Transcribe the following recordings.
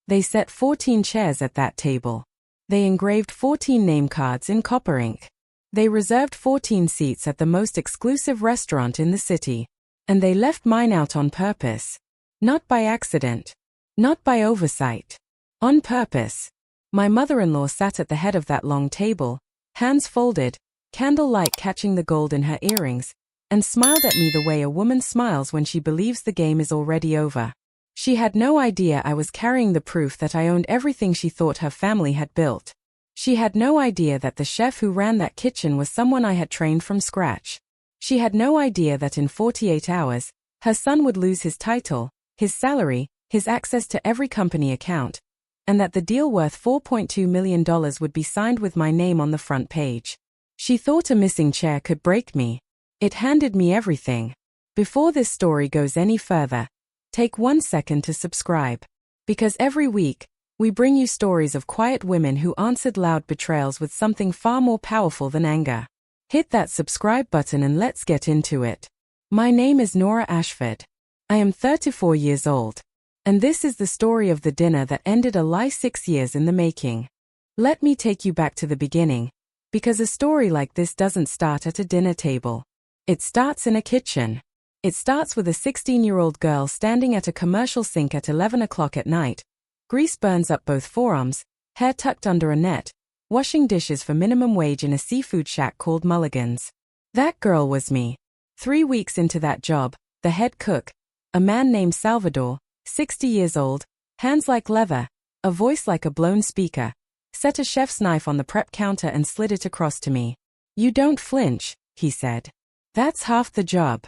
They set 14 chairs at that table. They engraved 14 name cards in copper ink. They reserved 14 seats at the most exclusive restaurant in the city. And they left mine out on purpose. Not by accident. Not by oversight. On purpose. My mother-in-law sat at the head of that long table, hands folded, candlelight catching the gold in her earrings, and smiled at me the way a woman smiles when she believes the game is already over. She had no idea I was carrying the proof that I owned everything she thought her family had built. She had no idea that the chef who ran that kitchen was someone I had trained from scratch. She had no idea that in 48 hours, her son would lose his title, his salary, his access to every company account, and that the deal worth $4.2 million would be signed with my name on the front page. She thought a missing chair could break me. It handed me everything. Before this story goes any further, take 1 second to subscribe. Because every week, we bring you stories of quiet women who answered loud betrayals with something far more powerful than anger. Hit that subscribe button and let's get into it. My name is Nora Ashford. I am 34 years old. And this is the story of the dinner that ended a lie 6 years in the making. Let me take you back to the beginning, because a story like this doesn't start at a dinner table. It starts in a kitchen. It starts with a 16-year-old girl standing at a commercial sink at 11 o'clock at night. Grease burns up both forearms, hair tucked under a net, washing dishes for minimum wage in a seafood shack called Mulligan's. That girl was me. 3 weeks into that job, the head cook, a man named Salvador, 60 years old, hands like leather, a voice like a blown speaker, set a chef's knife on the prep counter and slid it across to me. "You don't flinch," he said. "That's half the job."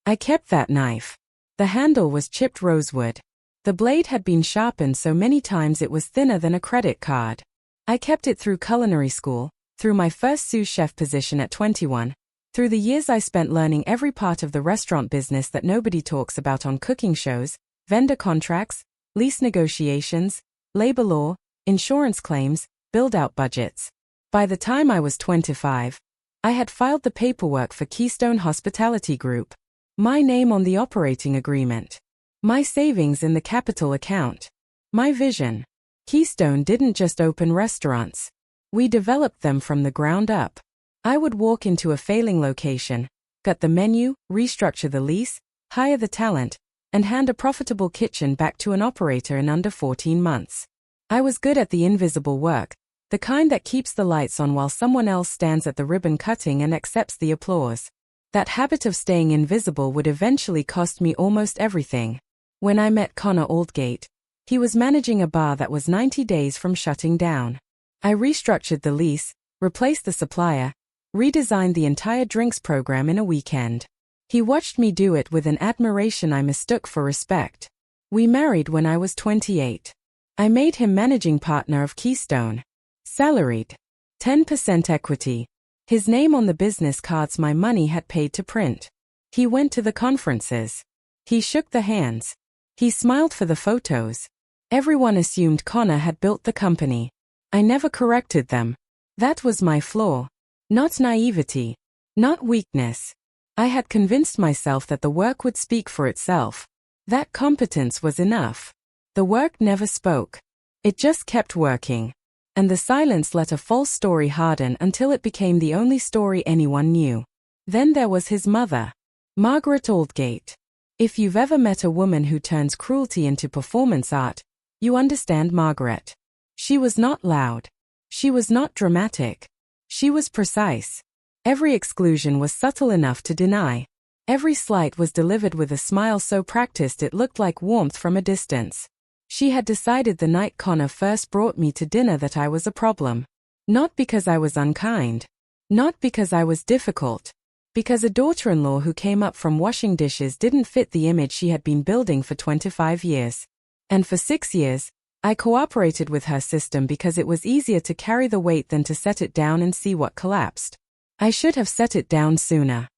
I kept that knife. The handle was chipped rosewood. The blade had been sharpened so many times it was thinner than a credit card. I kept it through culinary school, through my first sous chef position at 21, through the years I spent learning every part of the restaurant business that nobody talks about on cooking shows, vendor contracts, lease negotiations, labor law, insurance claims, build-out budgets. By the time I was 25, I had filed the paperwork for Keystone Hospitality Group. My name on the operating agreement. My savings in the capital account. My vision. Keystone didn't just open restaurants. We developed them from the ground up. I would walk into a failing location, gut the menu, restructure the lease, hire the talent, and hand a profitable kitchen back to an operator in under 14 months. I was good at the invisible work, the kind that keeps the lights on while someone else stands at the ribbon cutting and accepts the applause. That habit of staying invisible would eventually cost me almost everything. When I met Connor Aldgate, he was managing a bar that was 90 days from shutting down. I restructured the lease, replaced the supplier, redesigned the entire drinks program in a weekend. He watched me do it with an admiration I mistook for respect. We married when I was 28. I made him managing partner of Keystone. Salaried. 10% equity. His name on the business cards my money had paid to print. He went to the conferences. He shook the hands. He smiled for the photos. Everyone assumed Connor had built the company. I never corrected them. That was my flaw. Not naivety. Not weakness. I had convinced myself that the work would speak for itself. That competence was enough. The work never spoke. It just kept working. And the silence let a false story harden until it became the only story anyone knew. Then there was his mother, Margaret Aldgate. If you've ever met a woman who turns cruelty into performance art, you understand Margaret. She was not loud. She was not dramatic. She was precise. Every exclusion was subtle enough to deny. Every slight was delivered with a smile so practiced it looked like warmth from a distance. She had decided the night Connor first brought me to dinner that I was a problem. Not because I was unkind. Not because I was difficult. Because a daughter-in-law who came up from washing dishes didn't fit the image she had been building for 25 years. And for 6 years, I cooperated with her system because it was easier to carry the weight than to set it down and see what collapsed. I should have set it down sooner.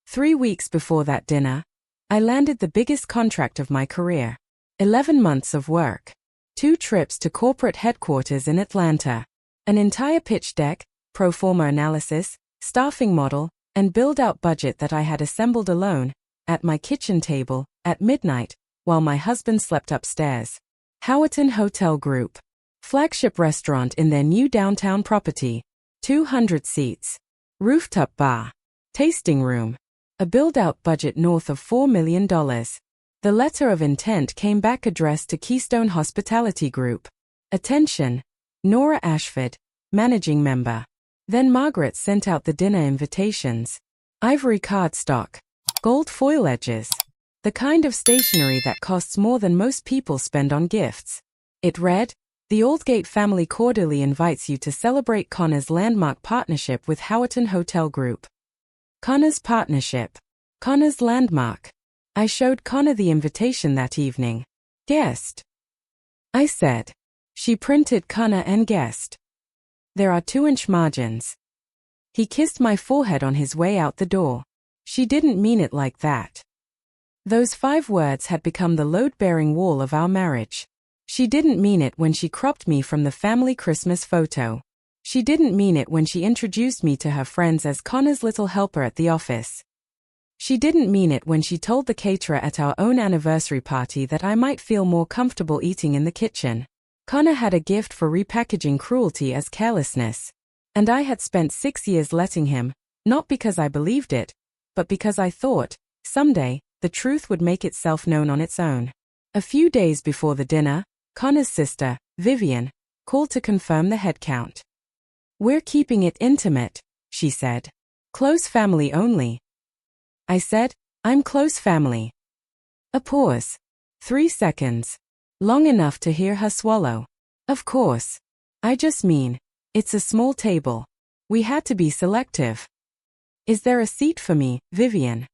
3 weeks before that dinner, I landed the biggest contract of my career. 11 months of work. 2 trips to corporate headquarters in Atlanta. An entire pitch deck, pro forma analysis, staffing model, and build-out budget that I had assembled alone, at my kitchen table, at midnight, while my husband slept upstairs. Howerton Hotel Group. Flagship restaurant in their new downtown property. 200 seats. Rooftop bar. Tasting room. A build-out budget north of $4 million. The letter of intent came back addressed to Keystone Hospitality Group. Attention. Nora Ashford, managing member. Then Margaret sent out the dinner invitations. Ivory cardstock. Gold foil edges. The kind of stationery that costs more than most people spend on gifts. It read, "The Aldgate family cordially invites you to celebrate Connor's landmark partnership with Howerton Hotel Group." Connor's partnership. Connor's landmark. I showed Connor the invitation that evening. Guest. I said. She printed Connor and guest. There are 2-inch margins. He kissed my forehead on his way out the door. She didn't mean it like that. Those 5 words had become the load-bearing wall of our marriage. She didn't mean it when she cropped me from the family Christmas photo. She didn't mean it when she introduced me to her friends as Connor's little helper at the office. She didn't mean it when she told the caterer at our own anniversary party that I might feel more comfortable eating in the kitchen. Connor had a gift for repackaging cruelty as carelessness. And I had spent 6 years letting him, not because I believed it, but because I thought, someday, the truth would make itself known on its own. A few days before the dinner, Connor's sister, Vivian, called to confirm the head count. "We're keeping it intimate," she said. "Close family only." I said, "I'm close family." A pause. 3 seconds. Long enough to hear her swallow. "Of course. I just mean, it's a small table. We had to be selective." "Is there a seat for me, Vivian?"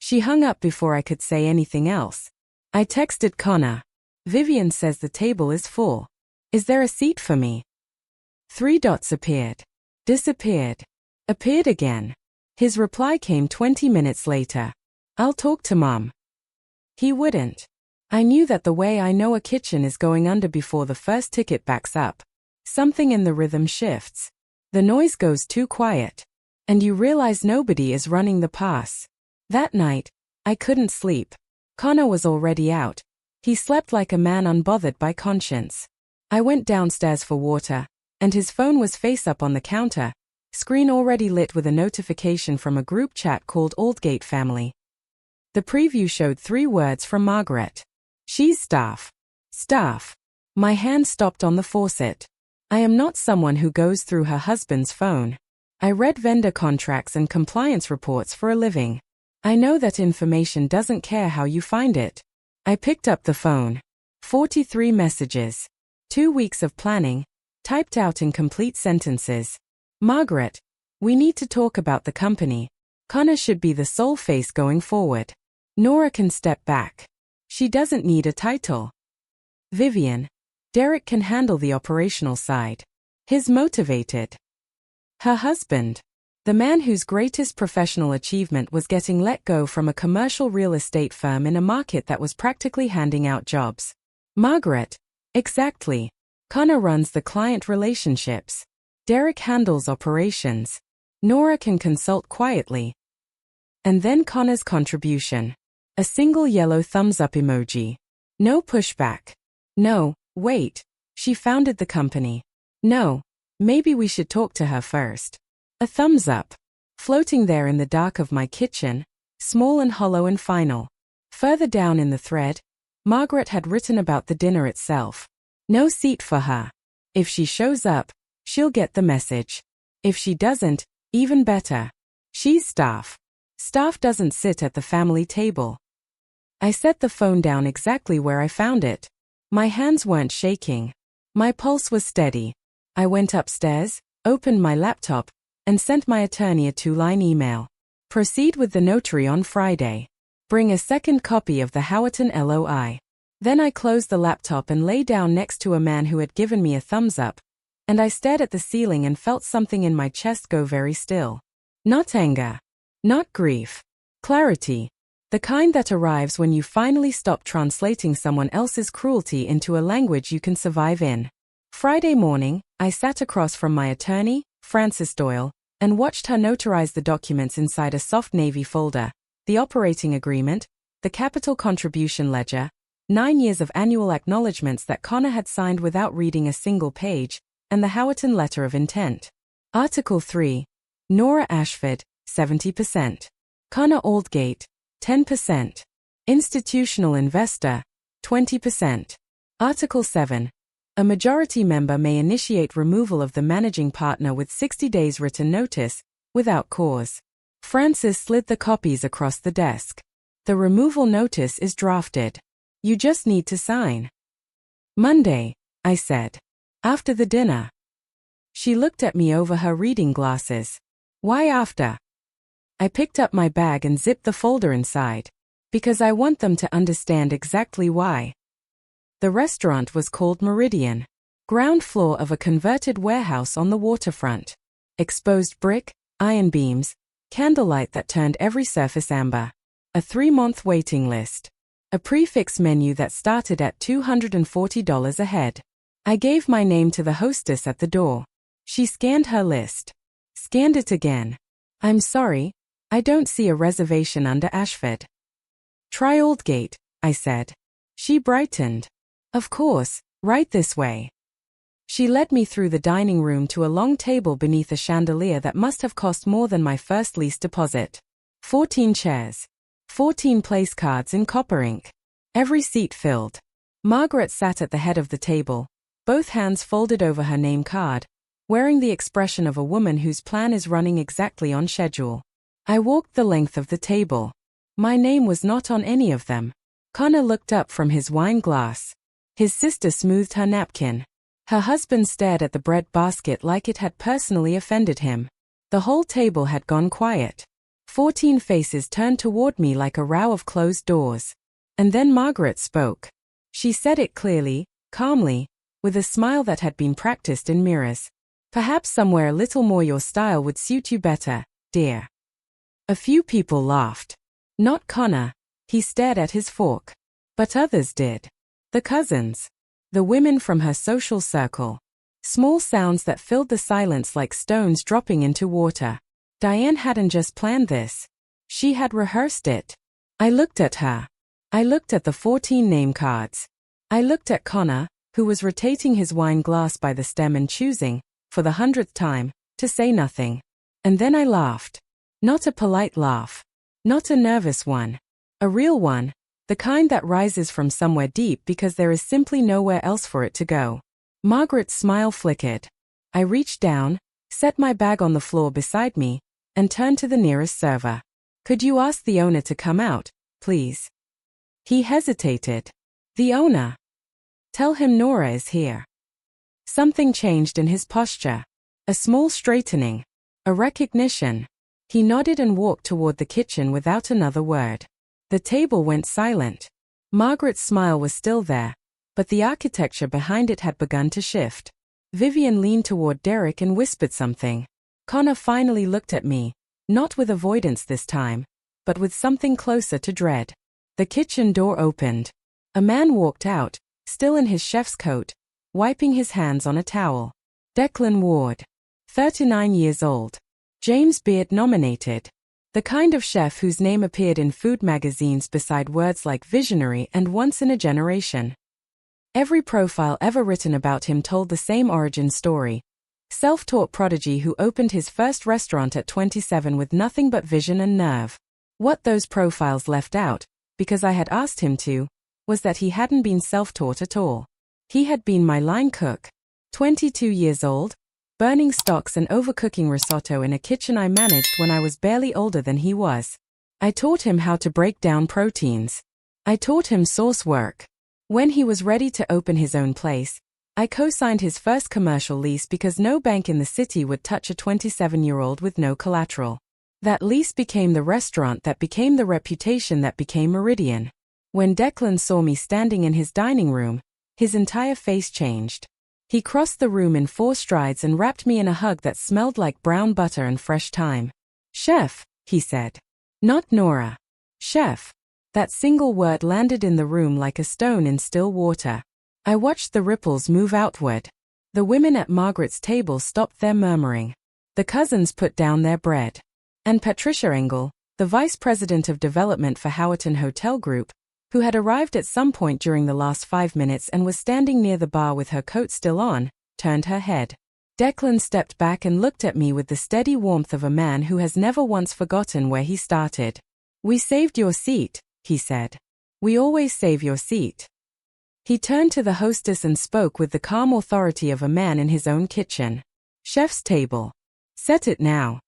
She hung up before I could say anything else. I texted Connor. "Vivian says the table is full. Is there a seat for me?" 3 dots appeared. Disappeared. Appeared again. His reply came 20 minutes later. "I'll talk to Mom." He wouldn't. I knew that the way I know a kitchen is going under before the first ticket backs up. Something in the rhythm shifts. The noise goes too quiet. And you realize nobody is running the pass. That night, I couldn't sleep. Connor was already out. He slept like a man unbothered by conscience. I went downstairs for water, and his phone was face up on the counter, screen already lit with a notification from a group chat called Aldgate Family. The preview showed 3 words from Margaret. "She's staff." Staff. My hand stopped on the faucet. I am not someone who goes through her husband's phone. I read vendor contracts and compliance reports for a living. I know that information doesn't care how you find it. I picked up the phone. 43 messages. 2 weeks of planning, typed out in complete sentences. "Margaret, we need to talk about the company. Connor should be the sole face going forward. Nora can step back. She doesn't need a title. Vivian, Derek can handle the operational side. He's motivated." Her husband, the man whose greatest professional achievement was getting let go from a commercial real estate firm in a market that was practically handing out jobs. Margaret, exactly. Connor runs the client relationships. Derek handles operations. Nora can consult quietly. And then Connor's contribution. A single yellow thumbs up emoji. No pushback. No, wait. She founded the company. No, maybe we should talk to her first. A thumbs up. Floating there in the dark of my kitchen, small and hollow and final. Further down in the thread, Margaret had written about the dinner itself. No seat for her. If she shows up, she'll get the message. If she doesn't, even better. She's staff. Staff doesn't sit at the family table. I set the phone down exactly where I found it. My hands weren't shaking. My pulse was steady. I went upstairs, opened my laptop, and sent my attorney a 2-line email. Proceed with the notary on Friday. Bring a second copy of the Howerton LOI. Then I closed the laptop and lay down next to a man who had given me a thumbs up, and I stared at the ceiling and felt something in my chest go very still. Not anger. Not grief. Clarity. The kind that arrives when you finally stop translating someone else's cruelty into a language you can survive in. Friday morning, I sat across from my attorney, Frances Doyle, and watched her notarize the documents inside a soft navy folder, the operating agreement, the capital contribution ledger, 9 years of annual acknowledgements that Connor had signed without reading a single page, and the Howerton letter of intent. Article 3. Nora Ashford, 70%. Connor Aldgate, 10%. Institutional investor, 20%. Article 7. A majority member may initiate removal of the managing partner with 60 days written notice, without cause. Francis slid the copies across the desk. The removal notice is drafted. You just need to sign. Monday, I said. After the dinner. She looked at me over her reading glasses. Why after? I picked up my bag and zipped the folder inside. Because I want them to understand exactly why. The restaurant was called Meridian. Ground floor of a converted warehouse on the waterfront. Exposed brick, iron beams, candlelight that turned every surface amber. A 3-month waiting list. A prefix menu that started at $240 a head. I gave my name to the hostess at the door. She scanned her list. Scanned it again. I'm sorry, I don't see a reservation under Ashford. Try Aldgate, I said. She brightened. Of course, right this way. She led me through the dining room to a long table beneath a chandelier that must have cost more than my first lease deposit. 14 chairs. 14 place cards in copper ink. Every seat filled. Margaret sat at the head of the table, both hands folded over her name card, wearing the expression of a woman whose plan is running exactly on schedule. I walked the length of the table. My name was not on any of them. Connor looked up from his wine glass. His sister smoothed her napkin. Her husband stared at the bread basket like it had personally offended him. The whole table had gone quiet. 14 faces turned toward me like a row of closed doors. And then Margaret spoke. She said it clearly, calmly, with a smile that had been practiced in mirrors. Perhaps somewhere a little more your style would suit you better, dear. A few people laughed. Not Connor. He stared at his fork. But others did. The cousins. The women from her social circle. Small sounds that filled the silence like stones dropping into water. Diane hadn't just planned this. She had rehearsed it. I looked at her. I looked at the 14 name cards. I looked at Connor, who was rotating his wine glass by the stem and choosing, for the 100th time, to say nothing. And then I laughed. Not a polite laugh. Not a nervous one. A real one, the kind that rises from somewhere deep because there is simply nowhere else for it to go. Margaret's smile flickered. I reached down, set my bag on the floor beside me, and turned to the nearest server. Could you ask the owner to come out, please? He hesitated. The owner. Tell him Nora is here. Something changed in his posture. A small straightening. A recognition. He nodded and walked toward the kitchen without another word. The table went silent. Margaret's smile was still there, but the architecture behind it had begun to shift. Vivian leaned toward Derek and whispered something. Connor finally looked at me, not with avoidance this time, but with something closer to dread. The kitchen door opened. A man walked out, still in his chef's coat, wiping his hands on a towel. Declan Ward. 39 years old. James Beard nominated. The kind of chef whose name appeared in food magazines beside words like visionary and once in a generation. Every profile ever written about him told the same origin story. Self-taught prodigy who opened his first restaurant at 27 with nothing but vision and nerve. What those profiles left out, because I had asked him to, was that he hadn't been self-taught at all. He had been my line cook. 22 years old, burning stocks and overcooking risotto in a kitchen I managed when I was barely older than he was. I taught him how to break down proteins. I taught him source work. When he was ready to open his own place, I co-signed his first commercial lease because no bank in the city would touch a 27-year-old with no collateral. That lease became the restaurant that became the reputation that became Meridian. When Declan saw me standing in his dining room, his entire face changed. He crossed the room in 4 strides and wrapped me in a hug that smelled like brown butter and fresh thyme. Chef, he said. Not Nora. Chef. That single word landed in the room like a stone in still water. I watched the ripples move outward. The women at Margaret's table stopped their murmuring. The cousins put down their bread. And Patricia Engel, the vice president of development for Howerton Hotel Group, who had arrived at some point during the last 5 minutes and was standing near the bar with her coat still on, turned her head. Declan stepped back and looked at me with the steady warmth of a man who has never once forgotten where he started. "We saved your seat," he said. "We always save your seat." He turned to the hostess and spoke with the calm authority of a man in his own kitchen. "Chef's table. Set it now."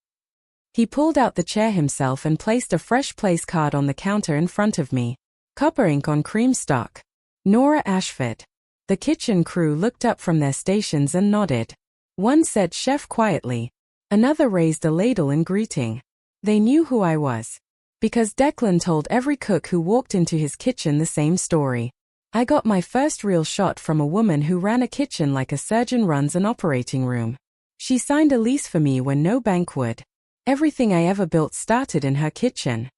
He pulled out the chair himself and placed a fresh place card on the counter in front of me. Copper ink on cream stock. Nora Ashford. The kitchen crew looked up from their stations and nodded. One said chef quietly. Another raised a ladle in greeting. They knew who I was. Because Declan told every cook who walked into his kitchen the same story. I got my first real shot from a woman who ran a kitchen like a surgeon runs an operating room. She signed a lease for me when no bank would. Everything I ever built started in her kitchen.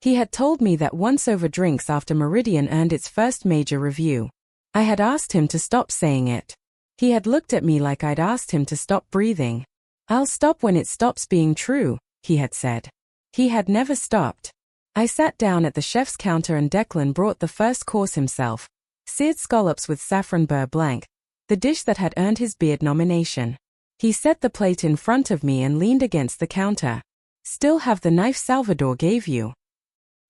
He had told me that once over drinks after Meridian earned its first major review. I had asked him to stop saying it. He had looked at me like I'd asked him to stop breathing. "I'll stop when it stops being true," he had said. He had never stopped. I sat down at the chef's counter and Declan brought the first course himself. Seared scallops with saffron beurre blanc, the dish that had earned his Beard nomination. He set the plate in front of me and leaned against the counter. "Still have the knife Salvador gave you?"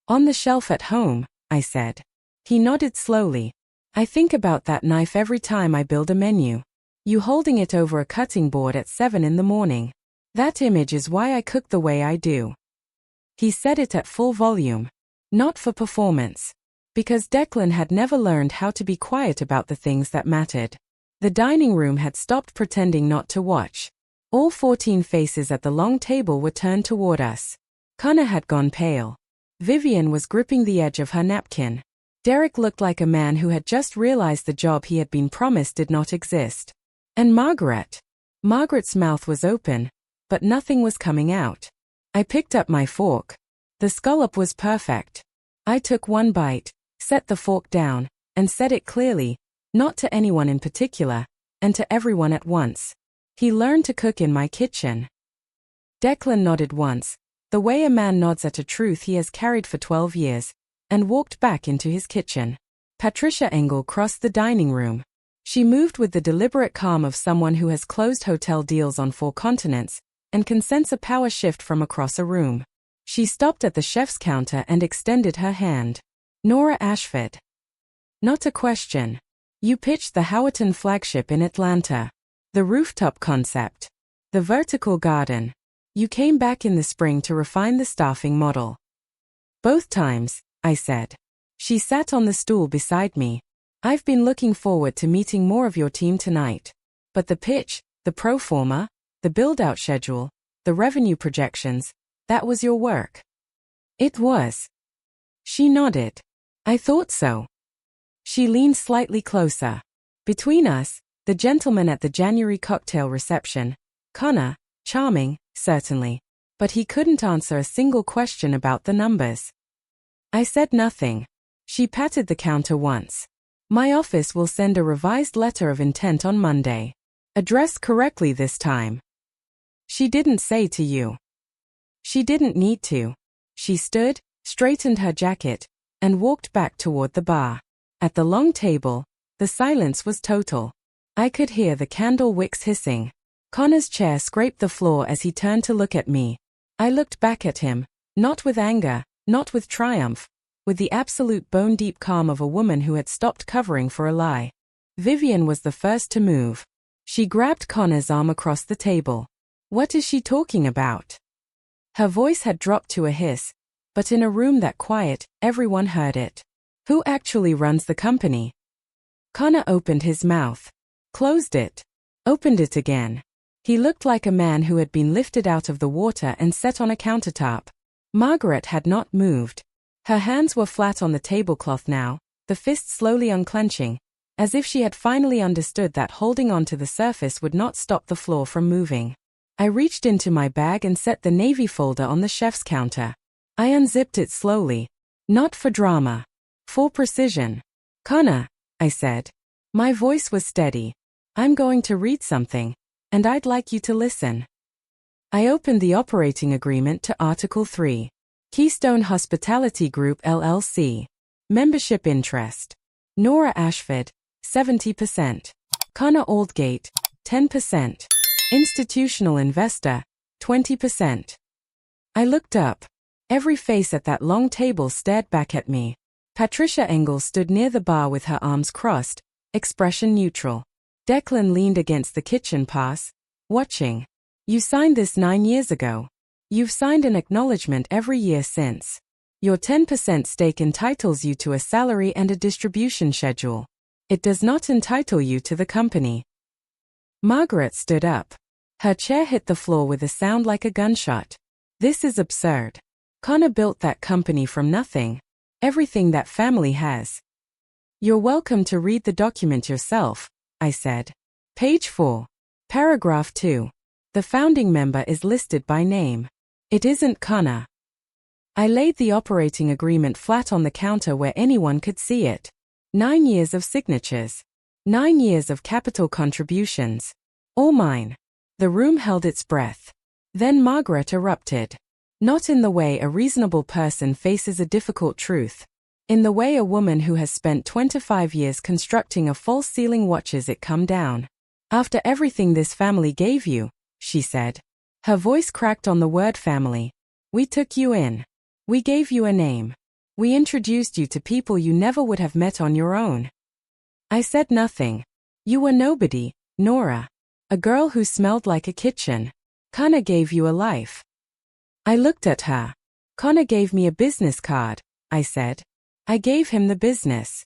"On the shelf at home," I said. He nodded slowly. "I think about that knife every time I build a menu. You holding it over a cutting board at 7 in the morning. That image is why I cook the way I do." He said it at full volume. Not for performance. Because Declan had never learned how to be quiet about the things that mattered. The dining room had stopped pretending not to watch. All 14 faces at the long table were turned toward us. Connor had gone pale. Vivian was gripping the edge of her napkin. Derek looked like a man who had just realized the job he had been promised did not exist. And Margaret's mouth was open, but nothing was coming out. I picked up my fork. The scallop was perfect. I took one bite, set the fork down, and said it clearly, not to anyone in particular, and to everyone at once. He learned to cook in my kitchen. Declan nodded once, the way a man nods at a truth he has carried for 12 years, and walked back into his kitchen. Patricia Engel crossed the dining room. She moved with the deliberate calm of someone who has closed hotel deals on 4 continents, and can sense a power shift from across a room. She stopped at the chef's counter and extended her hand. "Nora Ashford." "Not a question. You pitched the Howerton flagship in Atlanta. The rooftop concept. The vertical garden. You came back in the spring to refine the staffing model." "Both times," I said. She sat on the stool beside me. "I've been looking forward to meeting more of your team tonight. But the pitch, the pro forma, the build-out schedule, the revenue projections, that was your work." "It was." She nodded. "I thought so." She leaned slightly closer. Between us, the gentleman at the January cocktail reception, Connor, charming, certainly, but he couldn't answer a single question about the numbers. I said nothing. She patted the counter once. "My office will send a revised letter of intent on Monday. Addressed correctly this time." "She didn't say to you." She didn't need to. She stood, straightened her jacket, and walked back toward the bar. At the long table, the silence was total. I could hear the candle wicks hissing. Connor's chair scraped the floor as he turned to look at me. I looked back at him, not with anger, not with triumph, with the absolute bone-deep calm of a woman who had stopped covering for a lie. Vivian was the first to move. She grabbed Connor's arm across the table. "What is she talking about?" Her voice had dropped to a hiss, but in a room that quiet, everyone heard it. "Who actually runs the company?" Connor opened his mouth, closed it, opened it again. He looked like a man who had been lifted out of the water and set on a countertop. Margaret had not moved. Her hands were flat on the tablecloth now, the fists slowly unclenching, as if she had finally understood that holding on to the surface would not stop the floor from moving. I reached into my bag and set the navy folder on the chef's counter. I unzipped it slowly. Not for drama. For precision. "Connor," I said. My voice was steady. "I'm going to read something, and I'd like you to listen." I opened the operating agreement to Article 3. Keystone Hospitality Group LLC. Membership interest. Nora Ashford, 70%. Connor Aldgate, 10%. Institutional investor, 20%. I looked up. Every face at that long table stared back at me. Patricia Engel stood near the bar with her arms crossed, expression neutral. Declan leaned against the kitchen pass, watching. You signed this 9 years ago. You've signed an acknowledgement every year since. Your 10% stake entitles you to a salary and a distribution schedule. It does not entitle you to the company. Margaret stood up. Her chair hit the floor with a sound like a gunshot. This is absurd. Connor built that company from nothing. Everything that family has. You're welcome to read the document yourself, I said. Page 4. Paragraph 2. The founding member is listed by name. It isn't Connor. I laid the operating agreement flat on the counter where anyone could see it. 9 years of signatures. 9 years of capital contributions. All mine. The room held its breath. Then Margaret erupted. Not in the way a reasonable person faces a difficult truth. In the way a woman who has spent 25 years constructing a false ceiling watches it come down. After everything this family gave you, she said. Her voice cracked on the word family. We took you in. We gave you a name. We introduced you to people you never would have met on your own. I said nothing. You were nobody, Nora. A girl who smelled like a kitchen. Connor gave you a life. I looked at her. Connor gave me a business card, I said. I gave him the business.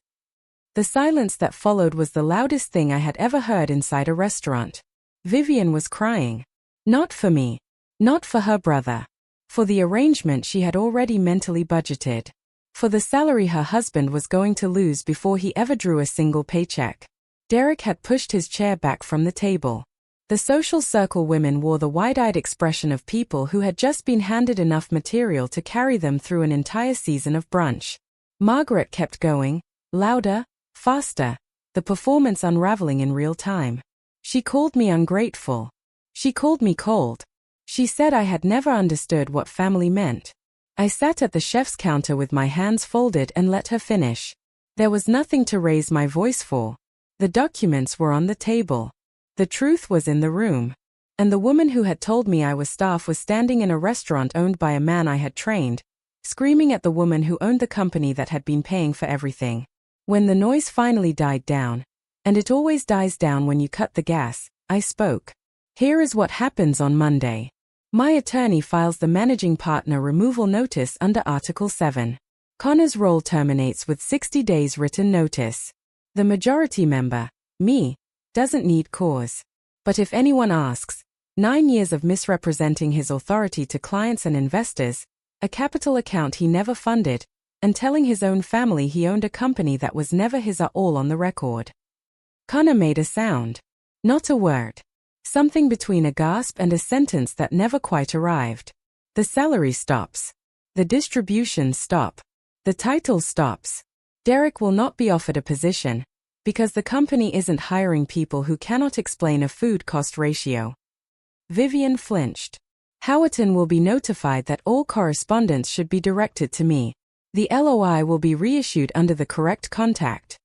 The silence that followed was the loudest thing I had ever heard inside a restaurant. Vivian was crying. Not for me. Not for her brother. For the arrangement she had already mentally budgeted. For the salary her husband was going to lose before he ever drew a single paycheck. Derek had pushed his chair back from the table. The social circle women wore the wide-eyed expression of people who had just been handed enough material to carry them through an entire season of brunch. Margaret kept going, louder, faster, the performance unraveling in real time. She called me ungrateful. She called me cold. She said I had never understood what family meant. I sat at the chef's counter with my hands folded and let her finish. There was nothing to raise my voice for. The documents were on the table. The truth was in the room. And the woman who had told me I was staff was standing in a restaurant owned by a man I had trained, screaming at the woman who owned the company that had been paying for everything. When the noise finally died down, and it always dies down when you cut the gas, I spoke. Here is what happens on Monday. My attorney files the managing partner removal notice under Article 7. Connor's role terminates with 60 days written notice. The majority member, me, doesn't need cause. But if anyone asks, 9 years of misrepresenting his authority to clients and investors, a capital account he never funded, and telling his own family he owned a company that was never his are all on the record. Connor made a sound. Not a word. Something between a gasp and a sentence that never quite arrived. The salary stops. The distributions stop. The title stops. Derek will not be offered a position, because the company isn't hiring people who cannot explain a food cost ratio. Vivian flinched. Howerton will be notified that all correspondence should be directed to me. The LOI will be reissued under the correct contact.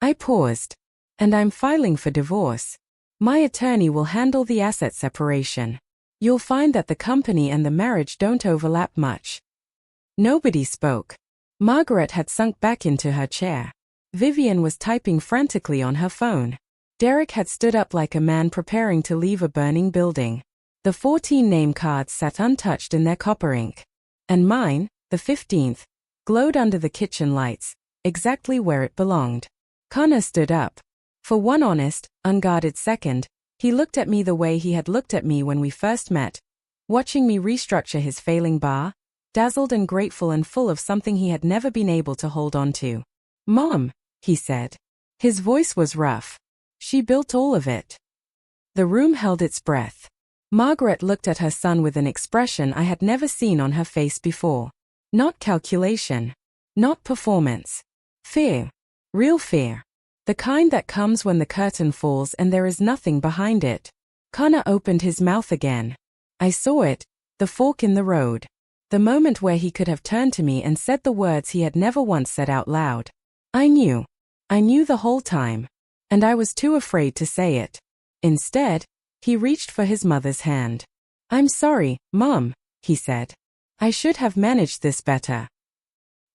I paused. And I'm filing for divorce. My attorney will handle the asset separation. You'll find that the company and the marriage don't overlap much. Nobody spoke. Margaret had sunk back into her chair. Vivian was typing frantically on her phone. Derek had stood up like a man preparing to leave a burning building. The 14 name cards sat untouched in their copper ink. And mine, the 15th, glowed under the kitchen lights, exactly where it belonged. Connor stood up. For one honest, unguarded second, he looked at me the way he had looked at me when we first met, watching me restructure his failing bar, dazzled and grateful and full of something he had never been able to hold on to. Mom, he said. His voice was rough. She built all of it. The room held its breath. Margaret looked at her son with an expression I had never seen on her face before. Not calculation. Not performance. Fear. Real fear. The kind that comes when the curtain falls and there is nothing behind it. Connor opened his mouth again. I saw it, the fork in the road. The moment where he could have turned to me and said the words he had never once said out loud. I knew. I knew the whole time. And I was too afraid to say it. Instead, he reached for his mother's hand. I'm sorry, Mom, he said. I should have managed this better.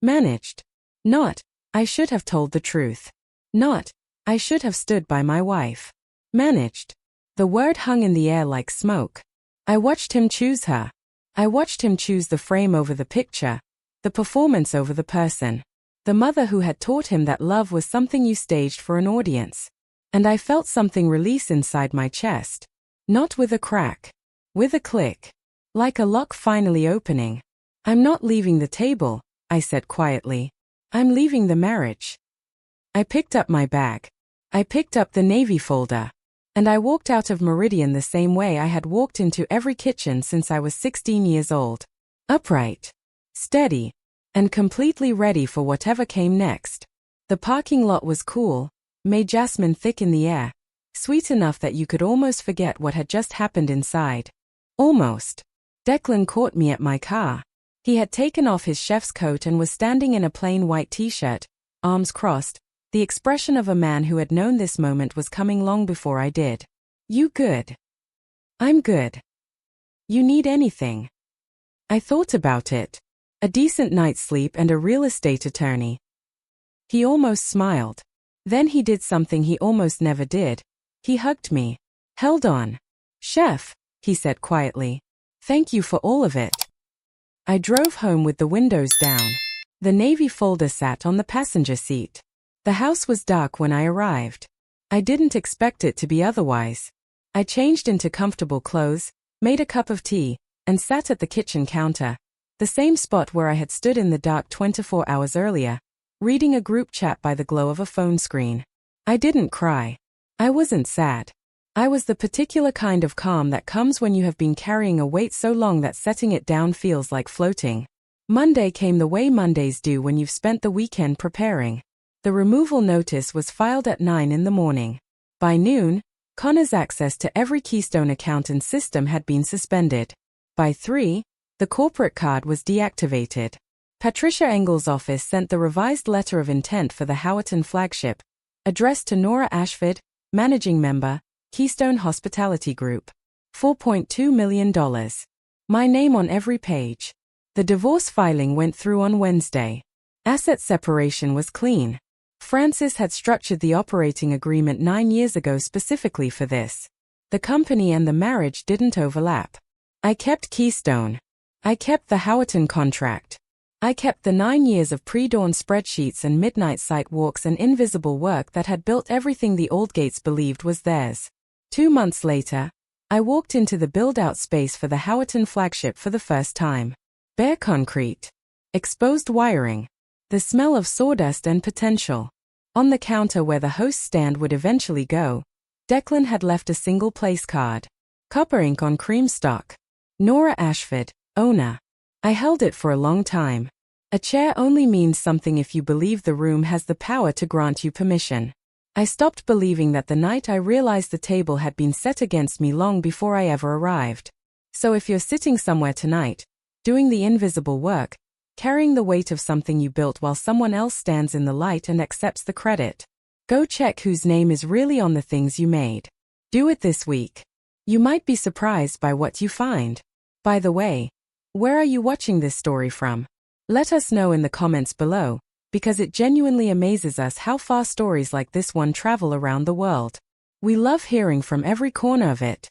Managed. Not, I should have told the truth. Not, I should have stood by my wife. Managed. The word hung in the air like smoke. I watched him choose her. I watched him choose the frame over the picture, the performance over the person. The mother who had taught him that love was something you staged for an audience. And I felt something release inside my chest. Not with a crack. With a click. Like a lock finally opening. I'm not leaving the table, I said quietly. I'm leaving the marriage. I picked up my bag. I picked up the navy folder. And I walked out of Meridian the same way I had walked into every kitchen since I was 16 years old. Upright. Steady. And completely ready for whatever came next. The parking lot was cool, made jasmine thick in the air, sweet enough that you could almost forget what had just happened inside. Almost. Declan caught me at my car. He had taken off his chef's coat and was standing in a plain white t-shirt, arms crossed, the expression of a man who had known this moment was coming long before I did. You good? I'm good. You need anything? I thought about it. A decent night's sleep and a real estate attorney. He almost smiled. Then he did something he almost never did. He hugged me. Held on. Chef, he said quietly. Thank you for all of it. I drove home with the windows down. The navy folder sat on the passenger seat. The house was dark when I arrived. I didn't expect it to be otherwise. I changed into comfortable clothes, made a cup of tea, and sat at the kitchen counter, the same spot where I had stood in the dark 24 hours earlier, reading a group chat by the glow of a phone screen. I didn't cry. I wasn't sad. I was the particular kind of calm that comes when you have been carrying a weight so long that setting it down feels like floating. Monday came the way Mondays do when you've spent the weekend preparing. The removal notice was filed at 9 in the morning. By noon, Connor's access to every Keystone account and system had been suspended. By 3, the corporate card was deactivated. Patricia Engel's office sent the revised letter of intent for the Howerton flagship, addressed to Nora Ashford, managing member, Keystone Hospitality Group. $4.2 million. My name on every page. The divorce filing went through on Wednesday. Asset separation was clean. Francis had structured the operating agreement 9 years ago specifically for this. The company and the marriage didn't overlap. I kept Keystone. I kept the Howerton contract. I kept the 9 years of pre-dawn spreadsheets and midnight site walks and invisible work that had built everything the Aldgates believed was theirs. 2 months later, I walked into the build-out space for the Howerton flagship for the first time. Bare concrete. Exposed wiring. The smell of sawdust and potential. On the counter where the host stand would eventually go, Declan had left a single place card. Copper ink on cream stock. Nora Ashford, owner. I held it for a long time. A chair only means something if you believe the room has the power to grant you permission. I stopped believing that the night I realized the table had been set against me long before I ever arrived. So if you're sitting somewhere tonight, doing the invisible work, carrying the weight of something you built while someone else stands in the light and accepts the credit, go check whose name is really on the things you made. Do it this week. You might be surprised by what you find. By the way, where are you watching this story from? Let us know in the comments below, because it genuinely amazes us how far stories like this one travel around the world. We love hearing from every corner of it.